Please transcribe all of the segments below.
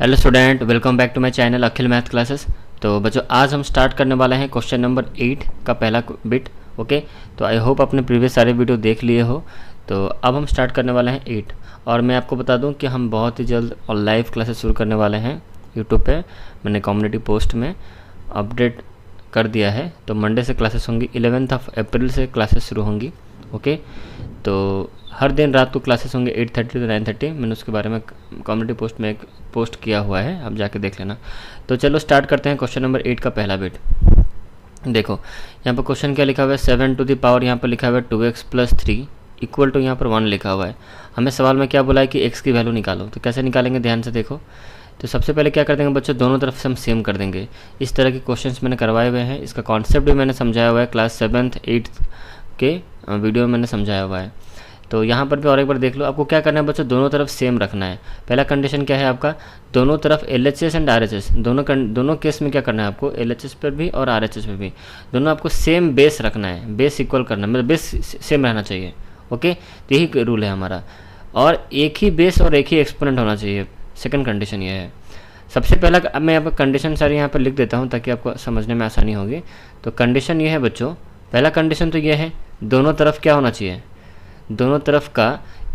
Hello student, welcome back to my channel Akhil math classes. तो बच्चों आज हम स्टार्ट करने वाले हैं क्वेश्चन नंबर 8 का पहला बिट। ओके, तो आई होप आपने प्रीवियस सारे वीडियो देख लिए हो। तो अब हम स्टार्ट करने वाले हैं 8। और मैं आपको बता दूं कि हम बहुत ही जल्द और लाइव क्लासेस शुरू करने वाले हैं यूट्यूब पे। मैंने कम्युनिटी पोस्ट में अपडेट कर दिया है। तो मंडे से क्लासेस होंगी, 11 अप्रैल से क्लासेस शुरू होंगी। ओके, तो हर दिन रात को क्लासेस होंगे 8:30 to 9:30। मैंने उसके बारे में कम्युनिटी पोस्ट में एक पोस्ट किया हुआ है, आप जाके देख लेना। तो चलो स्टार्ट करते हैं क्वेश्चन नंबर 8 का पहला बिट। देखो यहाँ पर क्वेश्चन क्या लिखा हुआ है, 7 to the पावर यहाँ पर लिखा हुआ है 2x + 3 इक्वल टू यहाँ पर 1 लिखा हुआ है। हमें सवाल में क्या बोला है कि x की वैल्यू निकालो। तो कैसे निकालेंगे, ध्यान से देखो। तो सबसे पहले क्या कर देंगे बच्चों, दोनों तरफ से हम सेम कर देंगे। इस तरह के क्वेश्चंस मैंने करवाए हुए हैं, इसका कॉन्सेप्ट भी मैंने समझाया हुआ है, क्लास 7th 8th के वीडियो में मैंने समझाया हुआ है। तो यहाँ पर भी और एक बार देख लो। आपको क्या करना है बच्चों, दोनों तरफ सेम रखना है। पहला कंडीशन क्या है आपका, दोनों तरफ LHS एंड RHS दोनों केस में क्या करना है आपको, LHS पर भी और RHS पर भी दोनों आपको सेम बेस रखना है, बेस इक्वल करना है, मतलब बेस सेम रहना चाहिए। ओके, तो यही रूल है हमारा। और एक ही बेस और एक ही एक्सपोनेंट होना चाहिए, सेकंड कंडीशन ये है। सबसे पहला अब मैं यहाँ पर कंडीशन सारी यहाँ पर लिख देता हूँ ताकि आपको समझने में आसानी होगी। तो कंडीशन ये है बच्चों, पहला कंडीशन तो ये है, दोनों तरफ क्या होना चाहिए, दोनों तरफ का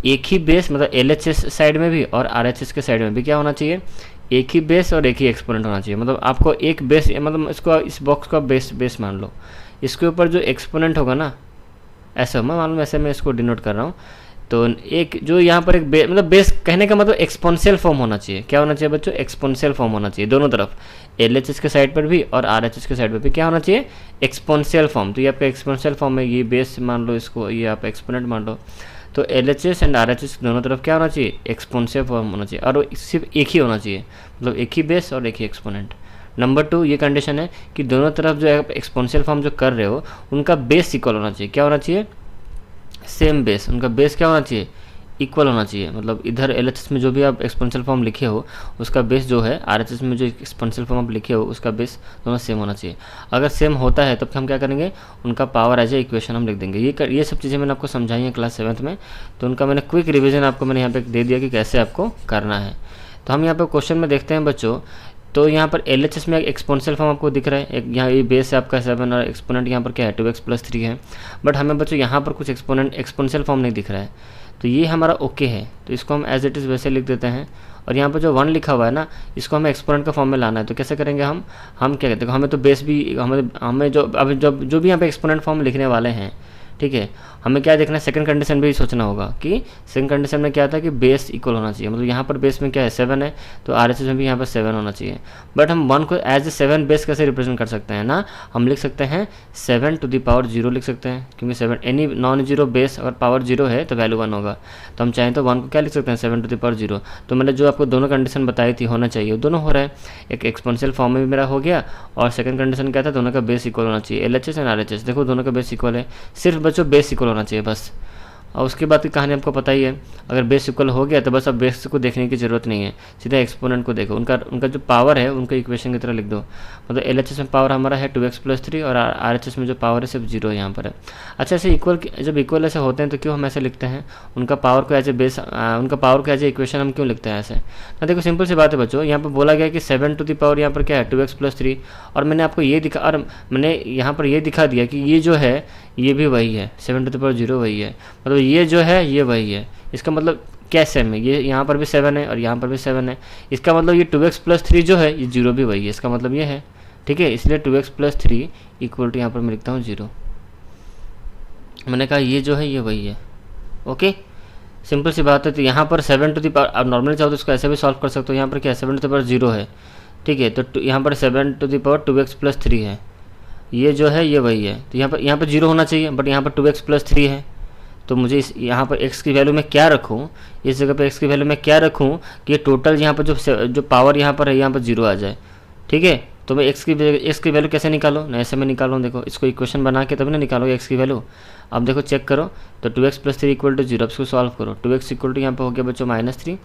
एक ही बेस, मतलब LHS साइड में भी और RHS के साइड में भी क्या होना चाहिए, एक ही बेस और एक ही एक्सपोनेंट होना चाहिए। मतलब आपको एक बेस, मतलब इसको इस बॉक्स का बेस मान लो, इसके ऊपर जो एक्सपोनेंट होगा ना, ऐसा मैं मालूम, ऐसे मैं इसको डिनोट कर रहा हूँ। तो एक जो यहाँ पर एक मतलब बेस कहने का मतलब एक्सपोनेंशियल फॉर्म होना चाहिए। क्या होना चाहिए बच्चों, एक्सपोनेंशियल फॉर्म होना चाहिए दोनों तरफ, LHS के साइड पर भी और RHS के साइड पर भी क्या होना चाहिए, एक्सपोनेंशियल फॉर्म। तो ये आपका एक्सपोनेंशियल फॉर्म है, ये बेस मान लो इसको, ये आप एक्सपोनेंट मान लो। तो LHS एंड RHS दोनों तरफ क्या होना चाहिए, एक्सपोनेंशियल फॉर्म होना चाहिए, और सिर्फ एक ही होना चाहिए, मतलब एक ही बेस और एक ही एक्सपोनेंट। नंबर 2 ये कंडीशन है कि दोनों तरफ जो है एक्सपोनेंशियल फॉर्म जो कर रहे हो उनका बेस इक्वल होना चाहिए। क्या होना चाहिए, सेम बेस, उनका बेस क्या होना चाहिए, इक्वल होना चाहिए। मतलब इधर LHS में जो भी आप एक्सपोनेंशियल फॉर्म लिखे हो उसका बेस जो है RHS में जो एक्सपोनेंशियल फॉर्म आप लिखे हो उसका बेस दोनों सेम होना चाहिए। अगर सेम होता है तो हम क्या करेंगे, उनका पावर एज ए इक्वेशन हम लिख देंगे। ये सब चीज़ें मैंने आपको समझाई हैं क्लास 7th में। तो उनका मैंने क्विक रिविजन आपको मैंने यहाँ पे दे दिया कि कैसे आपको करना है। तो हम यहाँ पर क्वेश्चन में देखते हैं बच्चों। तो यहाँ पर LHS में एक्सपोनेंशियल फॉर्म आपको दिख रहा है, एक यहाँ ये बेस है आपका 7 और एक्सपोनेंट यहाँ पर क्या है 2x + 3 है। बट हमें बच्चों यहाँ पर कुछ एक्सपोनेंशियल फॉर्म नहीं दिख रहा है। तो ये हमारा ओके है, तो इसको हम एज इट इज़ वैसे लिख देते हैं। और यहाँ पर जो 1 लिखा हुआ है ना, इसको हमें एक्सपोनेंट का फॉर्म में लाना है। तो कैसे करेंगे हम क्या कहते हैं, हमें तो बेस भी हमें जो भी यहाँ पे एक्सपोनेंट फॉर्म लिखने वाले हैं, ठीक है, हमें क्या देखना है, सेकंड कंडीशन भी सोचना होगा कि सेकंड कंडीशन में क्या था कि बेस इक्वल होना चाहिए। मतलब यहाँ पर बेस में क्या है 7 है, तो RHS में भी यहाँ पर 7 होना चाहिए। बट हम 1 को एज ए 7 बेस कैसे रिप्रेजेंट कर सकते हैं ना, हम लिख सकते हैं 7 to the पावर 0 लिख सकते हैं, क्योंकि 7 एनी नॉन जीरो बेस अगर पावर 0 है तो वैल्यू 1 होगा। तो हम चाहें तो 1 को क्या लिख सकते हैं, 7 to the पावर 0। तो मैंने जो आपको दोनों कंडीशन बताई थी होना चाहिए, वो दोनों हो रहा है। एक एक्सपोनेंशियल फॉर्म में भी मेरा हो गया, और सेकंड कंडीशन क्या था, दोनों का बेस इक्वल होना चाहिए। LHS एंड RHS देखो दोनों का बेस इक्वल है, सिर्फ बच्चों बेस इक्वल होना चाहिए बस। और उसके बाद की कहानी आपको पता ही है, अगर बेस इक्वल हो गया तो बस अब बेस को देखने की ज़रूरत नहीं है, सीधा एक्सपोनेंट को देखो। उनका जो पावर है उनका इक्वेशन की तरह लिख दो। मतलब LHS में पावर हमारा है 2x + 3 और RHS में जो पावर है सिर्फ 0 यहाँ पर है। अच्छा, ऐसे जब इक्वल ऐसे होते हैं तो क्यों हम ऐसे लिखते हैं, उनका पावर को एज ए बेस, उनका पावर को एज ए इक्वेशन हम क्यों लिखते हैं ऐसे ना। देखो सिंपल सी बात है बच्चों, यहाँ पर बोला गया कि 7 to the पावर यहाँ पर क्या है 2x + 3, और मैंने आपको ये दिखा, और मैंने यहाँ पर ये दिखा दिया कि ये जो है ये भी वही है, 7 to the पावर 0 वही है। मतलब ये जो है ये वही है। इसका मतलब क्या सेम है, ये यहाँ पर भी 7 है और यहाँ पर भी 7 है। इसका मतलब ये 2x + 3 जो है ये 0 भी वही है, इसका मतलब ये है, ठीक है। इसलिए 2x + 3 इक्वल टू यहाँ पर मैं लिखता हूँ 0। मैंने कहा ये जो है ये वही है। ओके, सिंपल सी बात है। तो यहाँ पर 7 to the पावर, अब नॉर्मली चाहो तो इसको ऐसे भी सॉल्व कर सकते हो। यहाँ पर क्या है 7 to the पावर 0 है, ठीक है। तो यहाँ पर 7 to the पावर 2x + 3 है, ये जो है ये वही है। तो यहाँ पर 0 होना चाहिए, बट यहाँ पर 2x + 3 है। तो मुझे यहाँ पर x की वैल्यू में क्या रखूँ, इस जगह पर x की वैल्यू में क्या रखूँ कि ये टोटल यहाँ पर जो पावर यहाँ पर है यहाँ पर 0 आ जाए, ठीक है। तो मैं x की वैल्यू कैसे निकालो ना, ऐसे में निकालो। देखो इसको इक्वेशन बना के तभी ना निकालोगे x की वैल्यू। अब देखो चेक करो, तो 2x + 3 = 0। अब इसको सॉल्व करो, 2x = यहाँ पर हो गया बच्चों -3,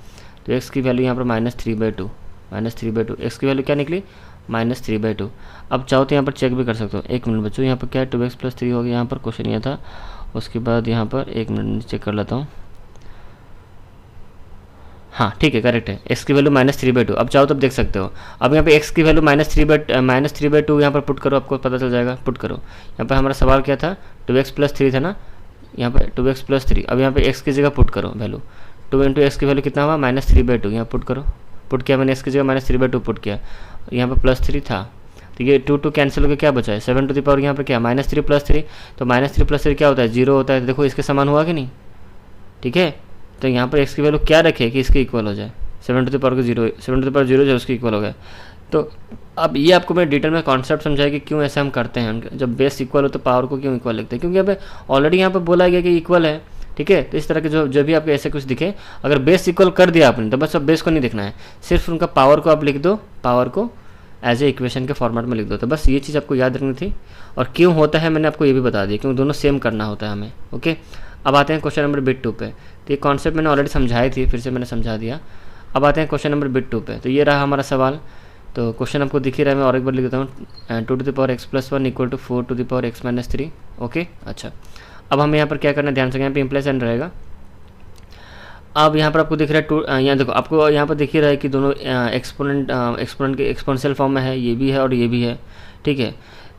तो x की वैल्यू यहाँ पर -3/2, -3/2। x की वैल्यू क्या निकली, -3/2। अब चाहो तो यहाँ पर चेक भी कर सकते हो। एक मिनट बच्चों, यहाँ पर क्या है 2x + 3 हो गया, यहाँ पर क्वेश्चन ये था। उसके बाद यहाँ पर एक मिनट चेक कर लेता हूँ। हाँ ठीक है, करेक्ट है, x की वैल्यू -3/2। अब चाहो तो देख सकते हो। अब यहाँ पे x की वैल्यू -3/2 यहाँ पर पुट करो, आपको पता चल जाएगा। पुट करो, यहाँ पर हमारा सवाल क्या था, 2x + 3 था ना, यहाँ पर 2x + 3। अब यहाँ पे x की जगह पुट करो वैल्यू, 2 × x की वैल्यू कितना हुआ, -3/2। यहाँ पुट करो, पुट किया मैंने, x की जगह -3/2 पुट किया, यहाँ पर +3 था, तो ये 2 कैंसिल होकर क्या बचा है, 7 टू द पावर यहाँ पर क्या, -3 + 3, तो -3 + 3 क्या होता है, 0 होता है। तो देखो इसके समान हुआ कि नहीं, ठीक है। तो यहाँ पर x की वैल्यू क्या रखे कि इसके इक्वल हो जाए, 7 to the power 0, 7 to the power 0 जो उसके इक्वल हो गया। तो अब ये आपको मैं डिटेल में कॉन्सेप्ट समझाया कि क्यों ऐसा हम करते हैं, जब बेस इक्वल हो तो पावर को क्यों इक्वल लिखते हैं, क्योंकि अब ऑलरेडी यहाँ पर बोला गया कि इक्वल है, ठीक है। तो इस तरह के जो भी आपको ऐसे कुछ दिखे, अगर बेस इक्वल कर दिया आपने तो बस अब बेस को नहीं देखना है, सिर्फ उनका पावर को आप लिख दो, पावर को एज ए इक्वेशन के फॉर्मेट में लिख दो। तो बस ये चीज़ आपको याद रखनी थी। और क्यों होता है मैंने आपको ये भी बता दिया, क्योंकि दोनों सेम करना होता है हमें, ओके। अब आते हैं क्वेश्चन नंबर बिट 2 पे। तो ये कॉन्सेप्ट मैंने ऑलरेडी समझाई थी, फिर से मैंने समझा दिया। अब आते हैं क्वेश्चन नंबर बिट 2 पे। तो ये रहा हमारा सवाल। तो क्वेश्चन आपको दिख ही रहा है, मैं और एक बार लिख देता हूँ, 2 to the power x + 1 = 4 to the power x - 3, okay. अच्छा, अब हमें यहाँ पर क्या करना है, ध्यान से, यहाँ पे इम्प्लाइज एंड रहेगा। अब यहाँ पर आपको दिख रहा है यहाँ देखो, आपको यहाँ पर दिख ही रहा है कि दोनों एक्सपोनेंट के एक्सपोनेंशियल फॉर्म में है, ये भी है और ये भी है, ठीक है।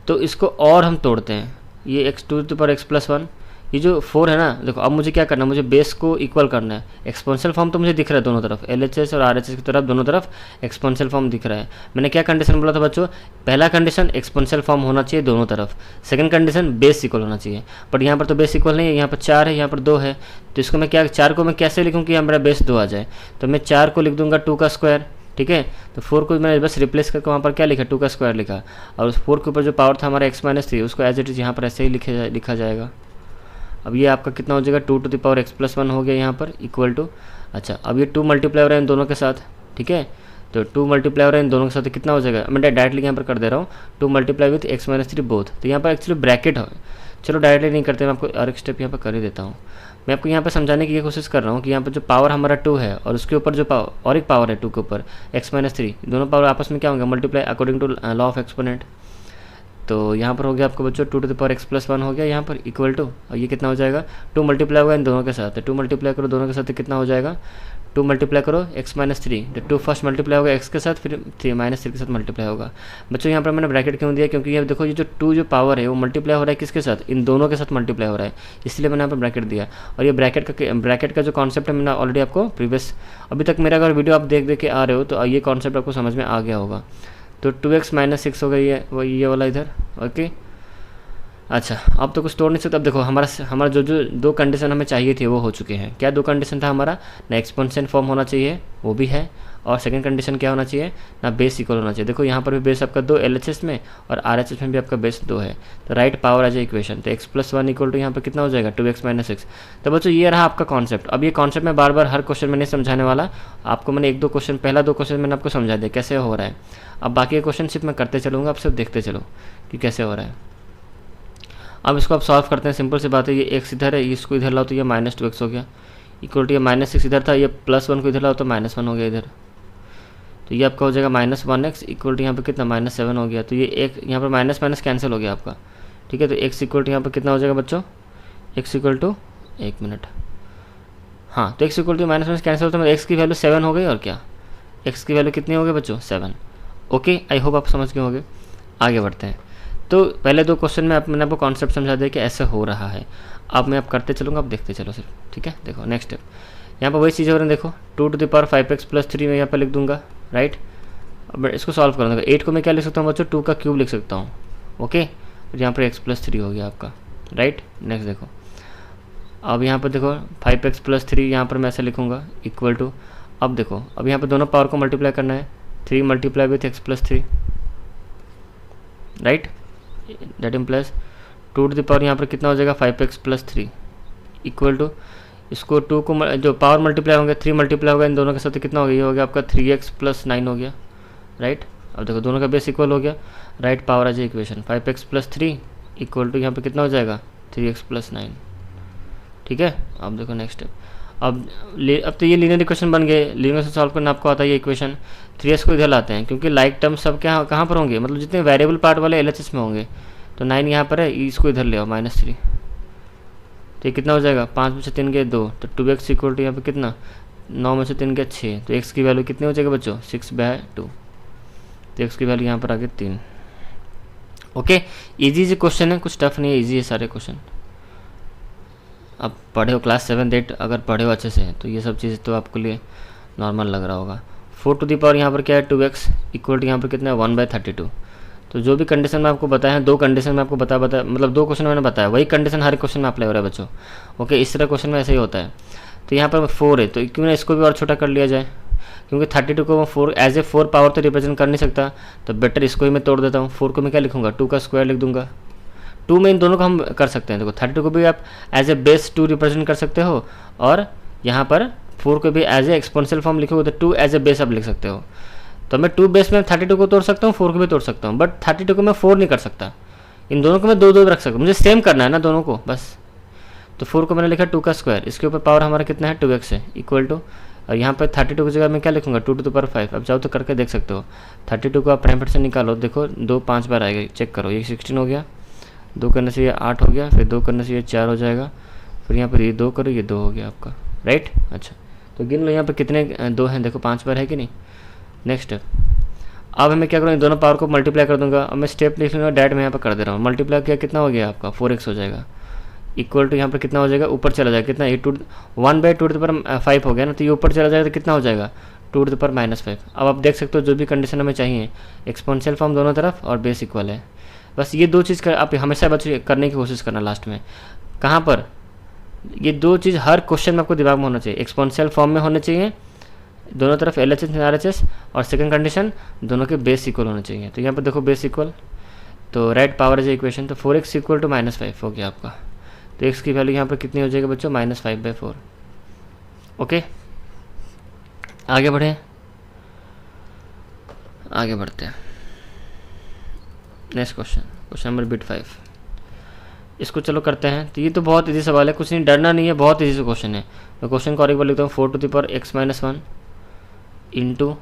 तो इसको और हम तोड़ते हैं, ये x2 to the power x + 1, ये जो 4 है ना, देखो अब मुझे क्या करना है, मुझे बेस को इक्वल करना है। एक्सपोनेंशियल फॉर्म तो मुझे दिख रहा है दोनों तरफ, LHS और RHS की तरफ, दोनों तरफ एक्सपोनेंशियल फॉर्म दिख रहा है। मैंने क्या कंडीशन बोला था बच्चों, पहला कंडीशन एक्सपोनेंशियल फॉर्म होना चाहिए दोनों तरफ, सेकंड कंडीशन बेस इक्वल होना चाहिए। बट यहाँ पर तो बेस इक्वल नहीं है, यहाँ पर 4 है, यहाँ पर 2 है। तो इसको मैं क्या, 4 को मैं कैसे लिखूँ कि मेरा बेस 2 आ जाए, तो मैं 4 को लिख दूंगा 2 का स्क्वायर, ठीक है। तो 4 को मैंने बस रिप्लेस करके वहाँ पर क्या लिखा, 2 का स्क्वायर लिखा, और उस 4 के ऊपर जो पावर था हमारा x - 3, उसको एज इट इज़ यहाँ पर ऐसे ही लिखा जाएगा। अब ये आपका कितना हो जाएगा, 2 टू द पावर x + 1 हो गया यहाँ पर इक्वल टू। अच्छा, अब ये 2 मल्टीप्लाई हो रहा है इन दोनों के साथ, ठीक है। तो 2 मल्टीप्लाई हो रहा है इन दोनों के साथ, तो कितना हो जाएगा, मैं डायरेक्टली यहाँ पर कर दे रहा हूँ, 2 मल्टीप्लाई विथ x - 3 बोथ। तो यहाँ पर एक्चुअली ब्रैकेट है, चलो डायरेक्टली नहीं करते, मैं आपको और एक स्टेप यहाँ पर कर ही देता हूँ। मैं आपको यहाँ पर समझाने की कोशिश कर रहा हूँ कि यहाँ पर जो पावर हमारा 2 है और उसके ऊपर जो पावर और एक पावर है 2 के ऊपर x - 3, दोनों पावर आपस में क्या होंगे, multiply according to law of exponent. तो यहाँ पर हो गया आपको बच्चों 2 टू द पावर x + 1 हो गया यहाँ पर इक्वल टू, और ये कितना हो जाएगा, 2 मल्टीप्लाई होगा इन दोनों के साथ, 2 मल्टीप्लाई करो दोनों के साथ, तो कितना हो जाएगा, 2 मल्टीप्लाई करो x - 3, तो 2 फर्स्ट मल्टीप्लाई होगा x के साथ, फिर 3 - 3 के साथ मल्टीप्लाई होगा। बच्चों यहाँ पर मैंने ब्रैकेट क्यों दिया, क्योंकि ये देखो, ये जो 2 जो पावर है वो मल्टीप्लाई हो रहा है किसके साथ, इन दोनों के साथ मल्टीप्लाई हो रहा है, इसलिए मैंने यहाँ पर ब्रैकेट दिया। और ये ब्रैकेट का जो कॉन्सेप्ट है मैंने ऑलरेडी आपको प्रीवियस, अभी तक मेरा अगर वीडियो आप देख के आ रहे हो तो ये कॉन्सेप्ट आपको समझ में आ गया होगा। तो 2x - 6 हो गई है वही ये वाला इधर, ओके। अच्छा, अब तो कुछ तोड़ नहीं सकता। अब देखो हमारा जो 2 कंडीशन हमें चाहिए थे वो हो चुके हैं। क्या 2 कंडीशन था हमारा, ना एक्सपोनेंशियल फॉर्म होना चाहिए, वो भी है, और सेकंड कंडीशन क्या होना चाहिए, ना बेस इक्वल होना चाहिए। देखो यहाँ पर भी बेस आपका 2 LHS में और RHS में भी आपका बेस 2 है, तो राइट पावर आ जाए इक्वेशन। तो x + 1 = यहाँ पर कितना हो जाएगा, 2x - 6। तो बच्चों ये रहा आपका कॉन्सेप्ट। अब ये कॉन्सेप्ट मैं बार बार हर क्वेश्चन में नहीं समझाने वाला आपको, मैंने 1-2 क्वेश्चन, पहला 2 क्वेश्चन मैंने आपको समझा दिया कैसे हो रहा है। अब बाकी क्वेश्चन सिर्फ मैं करते चलूँगा, आप सिर्फ देखते चलो कि कैसे हो रहा है। अब इसको आप सॉल्व करते हैं, सिंपल सी बात है, ये x इधर है, इसको इधर लाओ तो ये -2x हो गया, इक्वल टू ये -6 इधर था, ये +1 को इधर लाओ तो -1 हो गया इधर। तो ये आपका हो जाएगा -1x इक्वल टू यहाँ पर कितना, -7 हो गया। तो ये एक यहाँ पर माइनस माइनस कैंसिल हो गया आपका, ठीक है। तो x इक्वल टू यहाँ पर कितना हो जाएगा बच्चों, x इक्वल टू, 1 मिनट, हाँ, तो x equal to minus minus cancel होता है, x की वैल्यू 7 हो गई, और क्या, x की वैल्यू कितनी हो गई बच्चों, 7। ओके, आई होप आप समझ गए होंगे। आगे बढ़ते हैं। तो पहले 2 क्वेश्चन में मैंने आपको कॉन्सेप्ट समझा दिया कि ऐसे हो रहा है। अब मैं आप करते चलूँगा, आप देखते चलो सिर्फ, ठीक है। देखो नेक्स्ट स्टेप, यहाँ पर वही चीज़ हो रही है, देखो 2 टू द पावर 5x + 3 में यहाँ पर लिख दूंगा, राइट। अब इसको सॉल्व करूँगा, 8 को मैं क्या लिख सकता हूँ बच्चों, 2 का क्यूब लिख सकता हूँ, ओके। यहाँ पर x + 3 हो गया आपका, राइट। नेक्स्ट देखो, अब यहाँ पर देखो 5x + 3 यहाँ पर मैं ऐसे लिखूँगा इक्वल टू, अब देखो, अब यहाँ पर दोनों पावर को मल्टीप्लाई करना है, 3 multiply with x + 3, right. That implies 2 to the power यहाँ पर कितना हो जाएगा, 5x + 3 इक्वल टू, इसको 2 को जो पावर मल्टीप्लाई होंगे, 3 मल्टीप्लाई होगा इन दोनों के साथ, तो कितना हो गया, ये हो गया आपका 3x + 9 हो गया, राइट। अब देखो दोनों का बेस इक्वल हो गया, राइट पावर आ जाए इक्वेशन, 5x + 3 इक्वल टू यहाँ पर कितना हो जाएगा, 3x + 9, ठीक है। अब देखो नेक्स्ट स्टेप, अब तो ये लीनियर इक्वेशन बन गए। लीनियर से सॉल्व करना आपको आता है ये इक्वेशन। 3s को इधर लाते हैं, क्योंकि लाइक टर्म सब क्या कहाँ पर होंगे, मतलब जितने वेरिएबल पार्ट वाले LHS में होंगे। तो 9 यहाँ पर है, इसको इधर ले आओ -3, तो ये कितना हो जाएगा, 5 में से 3 गए 2, तो 2x इक्वल टू यहाँ पर कितना, 9 में से 3 के 6, तो x की वैल्यू कितनी हो जाएगी बच्चों 6/2, तो x की वैल्यू यहाँ पर आ गई 3। ओके, इजी क्वेश्चन है, कुछ टफ नहीं है, इजी है सारे क्वेश्चन। अब पढ़े हो क्लास 7 8, अगर पढ़े हो अच्छे से तो ये सब चीज़ तो आपके लिए नॉर्मल लग रहा होगा। 4 टू दी पावर यहाँ पर क्या है 2x इक्वल टू यहाँ पर कितना है 1/32। तो जो भी कंडीशन मैं आपको बताया है, 2 कंडीशन में आपको बता मतलब 2 क्वेश्चन मैंने बताया, वही कंडीशन हर क्वेश्चन में अप्लाई हो रहा है बच्चों। ओके, इस तरह क्वेश्चन में ऐसे ही होता है। तो यहाँ पर 4 है, तो क्यों ना इसको भी और छोटा कर लिया जाए, क्योंकि 32 को मैं 4 एज ए 4 पावर तो रिप्रेजेंट कर नहीं सकता, तो बेटर इसको ही मैं तोड़ देता हूँ। 4 को मैं क्या लिखूँगा 2 का स्क्वायर लिख दूंगा। 2 में इन दोनों को हम कर सकते हैं। देखो 32 को भी आप एज ए बेस 2 रिप्रेजेंट कर सकते हो, और यहाँ पर 4 को भी एज ए एक्सपोनेंशियल फॉर्म लिखोगे तो 2 एज ए बेस आप लिख सकते हो। तो मैं 2 बेस में 32 को तोड़ सकता हूँ, 4 को भी तोड़ सकता हूँ, बट 32 को मैं 4 नहीं कर सकता। इन दोनों को मैं 2 रख सकता हूँ, मुझे सेम करना है ना दोनों को बस। तो 4 को मैंने लिखा 2 का स्क्वायर, इसके ऊपर पावर हमारा कितना है 2x है इक्वल टू, और यहाँ पर 32 की जगह मैं क्या लिखूँगा 2 टू द पावर 5। अब जाओ तो करके देख सकते हो। 32 को आप प्राइम से निकालो, देखो 2 5 बार आएगा, चेक करो। ये 16 हो गया, 2 करने से ये 8 हो गया, फिर 2 करने से ये 4 हो जाएगा, फिर यहाँ पर ये 2 करो, ये 2 हो गया आपका, राइट। अच्छा, तो गिन लो यहाँ पर कितने 2 हैं, देखो 5 बार है कि नहीं। नेक्स्ट अब हमें क्या करूँ, इन दोनों पावर को मल्टीप्लाई कर दूंगा। अब मैं स्टेप लिख लूँगा, डायरेक्ट मैं यहाँ पर कर दे रहा हूँ। मल्टीप्लाई किया कितना हो गया आपका 4x हो जाएगा इक्वल टू यहाँ पर कितना हो जाएगा, ऊपर चला जाएगा कितना, ये 1/2 टू द पावर 5 हो गया ना, तो ये ऊपर चला जाएगा तो कितना हो जाएगा 2 टू द पावर -5। अब आप देख सकते हो जो भी कंडीशन हमें चाहिए, एक्सपोनेंशियल फॉर्म दोनों तरफ और बेस इक्वल है। बस ये 2 चीज़ आप हमेशा बच्चे करने की कोशिश करना लास्ट में। कहाँ पर ये 2 चीज़ हर क्वेश्चन में आपको दिमाग में होना चाहिए, एक्सपोनेंशियल फॉर्म में होने चाहिए दोनों तरफ LHS एंड RHS, और सेकंड कंडीशन दोनों के बेस इक्वल होने चाहिए। तो यहाँ पर देखो बेस इक्वल, तो राइट पावर इज इक्वेशन, तो 4x इक्वल टू -5 हो गया आपका। तो x की वैल्यू यहाँ पर कितनी हो जाएगी बच्चों -5/4। ओके, आगे बढ़े, आगे बढ़ते हैं। नेक्स्ट क्वेश्चन नंबर बिट 5, इसको चलो करते हैं। तो ये तो बहुत इजी सवाल है, कुछ नहीं डरना नहीं है, बहुत इजी क्वेश्चन है। मैं क्वेश्चन को और एक बार लिखता हूँ, 4 to the power x - 1 into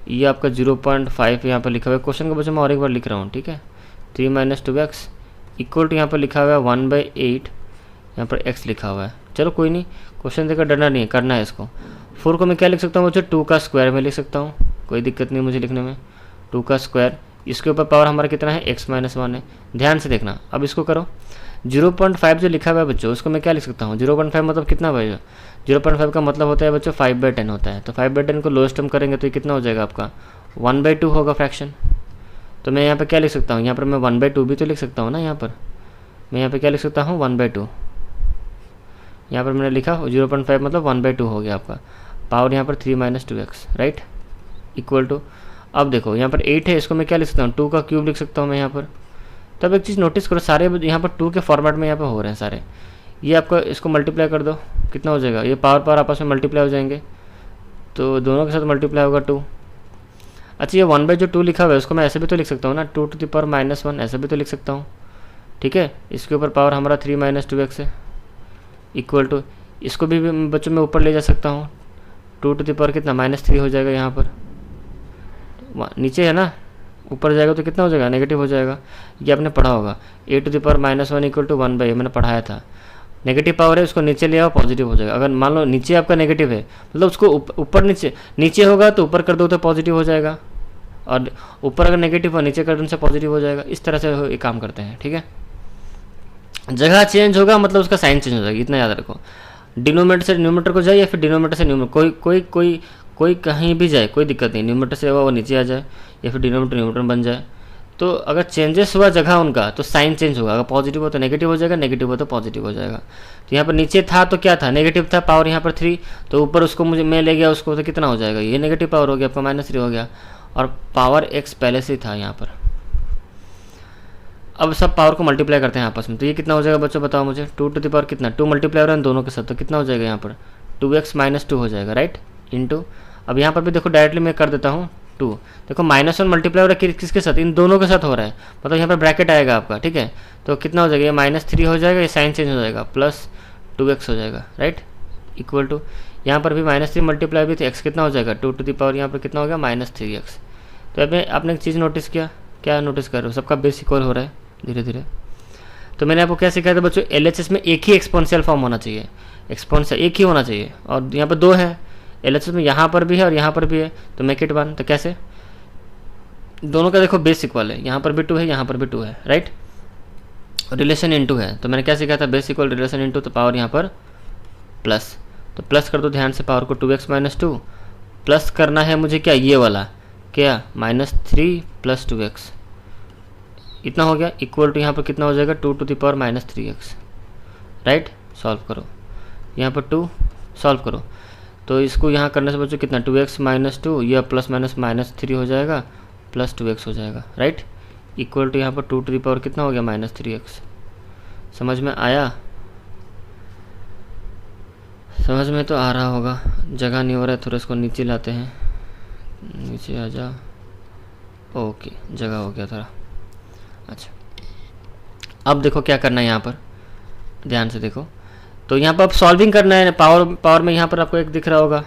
ये आपका 0.5 यहाँ पर लिखा हुआ है। क्वेश्चन का बच्चों मैं और एक बार लिख रहा हूँ, ठीक है। 3 - 2x इक्वल टू यहाँ पर लिखा हुआ है 1/8, यहाँ पर x लिखा हुआ है। चलो कोई नहीं, क्वेश्चन देखकर डरना नहीं है, करना है इसको। 4 को मैं क्या लिख सकता हूँ बच्चों 2 का स्क्वायर में लिख सकता हूँ, कोई दिक्कत नहीं मुझे लिखने में। 2 का स्क्वायर, इसके ऊपर पावर हमारा कितना है x - 1 है, ध्यान से देखना। अब इसको करो, 0.5 जो लिखा हुआ है बच्चों उसको मैं क्या लिख सकता हूँ 0.5 मतलब कितना भाई, 0.5 का मतलब होता है बच्चों 5/10 होता है। तो 5/10 को लोएस्ट टर्म करेंगे तो ये कितना हो जाएगा आपका 1/2 होगा फ्रैक्शन। तो मैं यहाँ पर क्या लिख सकता हूँ, यहाँ पर मैं 1/2 भी तो लिख सकता हूँ ना। यहाँ पर मैं यहाँ पर क्या लिख सकता हूँ 1/2, यहाँ पर मैंने लिखा 0.5 मतलब 1/2 हो गया आपका। पावर यहाँ पर 3 - 2x राइट इक्वल टू, अब देखो यहाँ पर 8 है, इसको मैं क्या लिख सकता हूँ 2 का क्यूब लिख सकता हूँ मैं यहाँ पर। तब एक चीज़ नोटिस करो, सारे यहाँ पर 2 के फॉर्मेट में यहाँ पर हो रहे हैं सारे। ये आपका इसको मल्टीप्लाई कर दो, कितना हो जाएगा, ये पावर आपस में मल्टीप्लाई हो जाएंगे, तो दोनों के साथ मल्टीप्लाई होगा 2। अच्छा, ये 1/2 लिखा हुआ है उसको मैं ऐसे भी तो लिख सकता हूँ ना, 2 टू द पावर -1 ऐसे भी तो लिख सकता हूँ, ठीक है। इसके ऊपर पावर हमारा 3 - 2x है इक्वल टू, इसको भी बच्चों में ऊपर ले जा सकता हूँ, 2 टू द पावर कितना -3 हो जाएगा। यहाँ पर नीचे है ना, ऊपर जाएगा तो कितना हो जाएगा नेगेटिव हो जाएगा। ये आपने पढ़ा होगा, a to the power -1 equal to 1/, मैंने पढ़ाया था। नेगेटिव पावर है उसको नीचे ले आओ पॉजिटिव हो जाएगा। अगर मान लो नीचे आपका नेगेटिव है मतलब उसको ऊपर नीचे होगा तो ऊपर कर दो तो पॉजिटिव हो जाएगा, और ऊपर अगर नेगेटिव हो नीचे कर दो तो पॉजिटिव हो जाएगा। इस तरह से ये काम करते हैं, ठीक है। जगह चेंज होगा मतलब उसका साइन चेंज हो जाएगा, इतना याद रखो। डिनोमिनेटर से न्यूमरेटर को जाए या फिर डिनोमिनेटर से न्यूमरेटर, कोई कहीं भी जाए कोई दिक्कत नहीं, न्यूमरेटर से वो नीचे आ जाए या फिर डिनोमिनेटर न्यूमरेटर बन जाए। तो अगर चेंजेस हुआ जगह उनका तो साइन चेंज होगा, अगर पॉजिटिव हो तो नेगेटिव हो जाएगा, नेगेटिव हो तो पॉजिटिव हो जाएगा। तो यहाँ पर नीचे था तो क्या था नेगेटिव था, पावर यहाँ पर 3, तो ऊपर उसको मैं ले गया उसको, तो कितना हो जाएगा ये नेगेटिव पावर हो गया आपका -3 हो गया, और पावर x पहले से था यहाँ पर। अब सब पावर को मल्टीप्लाई करते हैं आपस में, तो ये कितना हो जाएगा बच्चों बताओ मुझे, 2 टू द पावर कितना 2 मल्टीप्लाई हो रहा है दोनों के साथ, तो कितना हो जाएगा यहाँ पर 2x - 2 हो जाएगा राइट इंटू। अब यहाँ पर भी देखो डायरेक्टली मैं कर देता हूँ 2, देखो -1 मल्टीप्लाई हो रहा है किसके साथ, इन दोनों के साथ हो रहा है, मतलब यहाँ पर ब्रैकेट आएगा आपका, ठीक है। तो कितना हो जाएगा ये -3 हो जाएगा, ये साइन चेंज हो जाएगा प्लस 2x हो जाएगा राइट इक्वल टू, यहाँ पर भी -3 मल्टीप्लाई भी तो x कितना हो जाएगा 2 टू द पावर यहाँ पर कितना हो गया -3x। तो अभी आपने एक चीज़ नोटिस किया, क्या नोटिस कर रहे हो, सबका बेस इक्वल हो रहा है धीरे धीरे। तो मैंने आपको क्या सिखाया था बच्चों, LHS में एक ही एक्सपोनेंशियल फॉर्म होना चाहिए, एक्सपोनेंशियल एक ही होना चाहिए, और यहाँ पर 2 है LHS में यहाँ पर भी है और यहाँ पर भी है, तो मेक इट 1। तो कैसे, दोनों का देखो बेस इक्वल है, यहाँ पर भी 2 है, यहाँ पर भी 2 है, राइट। रिलेशन इनटू है, तो मैंने क्या सीखा था, बेस इक्वल रिलेशन इनटू, तो पावर यहाँ पर प्लस, तो प्लस कर दो ध्यान से, पावर को 2x - 2 प्लस करना है मुझे क्या, ये वाला क्या, -3 + 2x, इतना हो गया, इक्वल टू यहाँ पर कितना हो जाएगा, 2 to the power -3x, right. Solve करो, यहाँ पर 2 सॉल्व करो, तो इसको यहाँ करने से बच्चों कितना, 2x - 2, यह प्लस माइनस -3 हो जाएगा, प्लस 2x हो जाएगा, राइट। इक्वल टू यहाँ पर 2 to the power कितना हो गया, -3x। समझ में आया, समझ में तो आ रहा होगा, जगह नहीं हो रहा है, थोड़ा इसको नीचे लाते हैं, नीचे आ जा, ओके जगह हो गया थोड़ा। अच्छा, अब देखो क्या करना है यहाँ पर, ध्यान से देखो, तो यहाँ पर अब सॉल्विंग करना है, पावर में यहाँ पर आपको एक दिख रहा होगा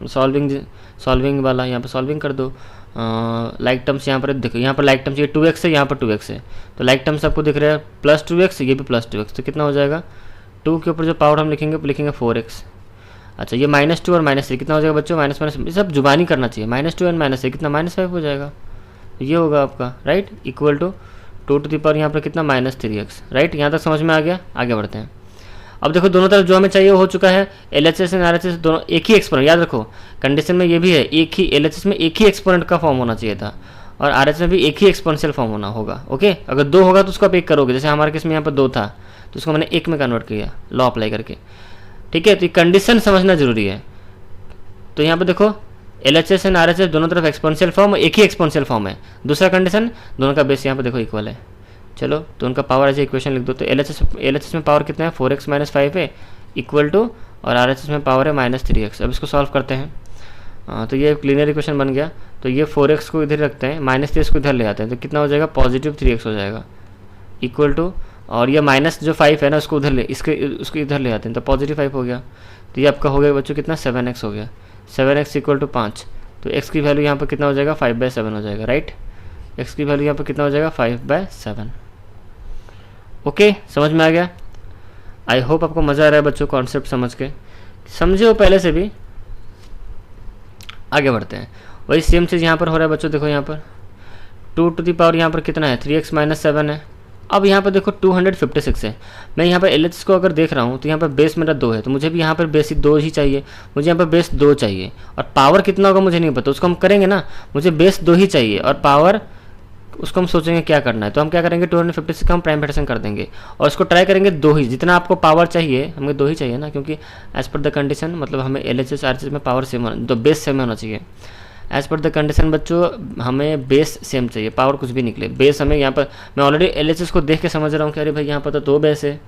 सॉल्विंग वाला, यहाँ पर सॉल्विंग कर दो। लाइक टर्म्स यहाँ पर देखो, यहाँ पर लाइक टर्म्स ये 2x है, यहाँ पर 2x है, तो लाइक टर्म्स आपको दिख रहा है +2x, ये भी +2x, तो कितना हो जाएगा, 2 के ऊपर जो पावर हम लिखेंगे 4x। अच्छा, ये -2 और -3 कितना हो जाएगा बच्चों, माइनस ये सब जुबानी करना चाहिए, -2 और -3 कितना, -5 हो जाएगा, ये होगा आपका, right. Equal to 2 to the power यहाँ पर कितना, -3x, राइट। यहाँ तक समझ में आ गया, आगे बढ़ते हैं। अब देखो दोनों तरफ जो हमें चाहिए वो हो चुका है, LHS एंड RHS दोनों एक ही एक्सपोनेंट, याद रखो कंडीशन में ये भी है, एक ही LHS में एक ही एक्सपोनेंट का फॉर्म होना चाहिए था, और RHS में भी एक ही एक्सपोनेंशियल फॉर्म होना होगा, ओके। अगर 2 होगा तो उसको आप 1 करोगे, जैसे हमारे केस में यहाँ पर 2 था तो उसको मैंने 1 में कन्वर्ट किया, लॉ अप्लाई करके, ठीक है। तो ये कंडीशन समझना जरूरी है। तो यहाँ पर देखो LHS एंड RHS दोनों तरफ एक्सपोनेंशियल फॉर्म, एक ही एक्सपोनेंशियल फॉर्म है। दूसरा कंडीशन, दोनों का बेस यहाँ पर देखो इक्वल है। चलो, तो उनका पावर ऐसे इक्वेशन लिख दो, तो LHS में पावर कितना है, 4x - 5 है, इक्वल टू, और RHS में पावर है -3x। अब इसको सॉल्व करते हैं, तो ये लीनियर इक्वेशन बन गया। तो ये 4x को इधर रखते हैं, -3x को इधर ले आते हैं, तो कितना हो जाएगा, +3x हो जाएगा, इक्वल टू, और ये माइनस जो 5 है ना उसको उधर उसको इधर ले आते हैं, तो +5 हो गया। तो ये आपका हो गया बच्चों कितना, 7x हो गया, 7x = 5। तो x की वैल्यू यहाँ पर कितना हो जाएगा, 5/7 हो जाएगा, राइट। x की वैल्यू यहाँ पर कितना हो जाएगा, 5/7। ओके, समझ में आ गया। आई होप आपको मज़ा आ रहा है बच्चों, कॉन्सेप्ट समझ के, समझे हो पहले से भी। आगे बढ़ते हैं, वही सेम चीज़ यहाँ पर हो रहा है बच्चों, देखो यहाँ पर 2 to the power यहाँ पर कितना है, 3x - 7 है। अब यहाँ पर देखो 256 है, मैं यहाँ पर LHS को अगर देख रहा हूँ तो यहाँ पर बेस मेरा 2 है, तो मुझे भी यहाँ पर बेस 2 ही चाहिए, मुझे यहाँ पर बेस 2 चाहिए, और पावर कितना होगा मुझे नहीं पता, उसको हम करेंगे ना, मुझे बेस 2 ही चाहिए और पावर उसको हम सोचेंगे क्या करना है, तो हम क्या करेंगे, 256 का हम प्राइम फ्रैक्शन कर देंगे, और उसको ट्राई करेंगे 2 ही, जितना आपको पावर चाहिए हमें 2 ही चाहिए ना, क्योंकि एज पर द कंडीशन, मतलब हमें LHS RHS में पावर सेम होना, तो बेस सेम होना चाहिए। एज पर द कंडीशन बच्चों हमें बेस सेम चाहिए, पावर कुछ भी निकले, बेस हमें यहाँ पर, मैं ऑलरेडी LHS को देख के समझ रहा हूँ कि अरे भाई यहाँ पर तो 2 बेस है,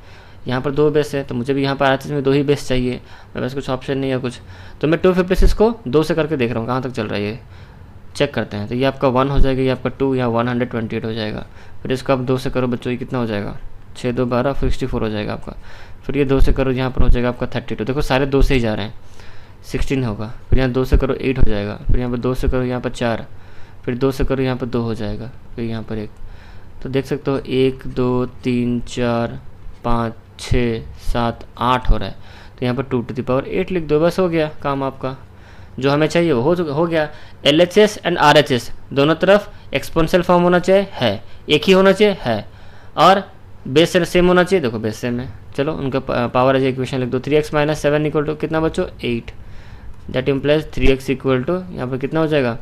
यहाँ पर 2 बेस है, तो मुझे भी यहाँ पर RHS में 2 ही बेस चाहिए, मेरे पास कुछ ऑप्शन नहीं है कुछ, तो मैं 256 को 2 से करके देख रहा हूँ कहाँ तक चल रहा है, ये चेक करते हैं। तो ये आपका 1 हो जाएगा, ये आपका 2 या 128 हो जाएगा, फिर इसको आप 2 से करो बच्चों, ये कितना हो जाएगा, 6 2 12 64 हो जाएगा आपका, फिर ये 2 से करो, यहाँ पर हो जाएगा आपका 32, देखो सारे 2 से ही जा रहे हैं, 16 होगा, फिर यहाँ 2 से करो 8 हो जाएगा, फिर यहाँ पर 2 से करो यहाँ पर 4, फिर 2 से करो यहाँ पर 2 हो जाएगा, फिर यहाँ पर 1, तो देख सकते हो 1 2 3 4 5 6 7 8 हो रहा है, तो यहाँ पर 2 to the power 8 लिख दो, बस हो गया काम आपका, जो हमें चाहिए वो हो गया। LHS एंड RHS दोनों तरफ एक्सपोनेंशियल फॉर्म होना चाहिए, है एक ही होना चाहिए, है, और बेस सेम होना चाहिए, देखो बेस सेम है। चलो उनका पावर एज इक्वेशन लिख दो, 3x - 7 = कितना बच्चों, 8, दैट इम्प्लाइज 3x = यहाँ पर कितना हो जाएगा,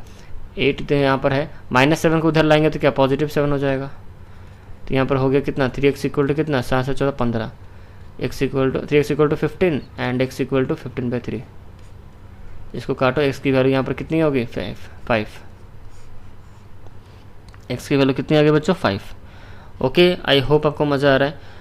8, तो यहाँ पर है -7 को उधर लाएंगे तो क्या +7 हो जाएगा, तो यहाँ पर हो गया कितना, 3x = कितना, 7 से 14 15, 3x = 15 एंड x = 15/3, इसको काटो, x की वैल्यू यहाँ पर कितनी होगी, 5, x की वैल्यू कितनी आ गई बच्चों, 5। ओके, आई होप आपको मज़ा आ रहा है।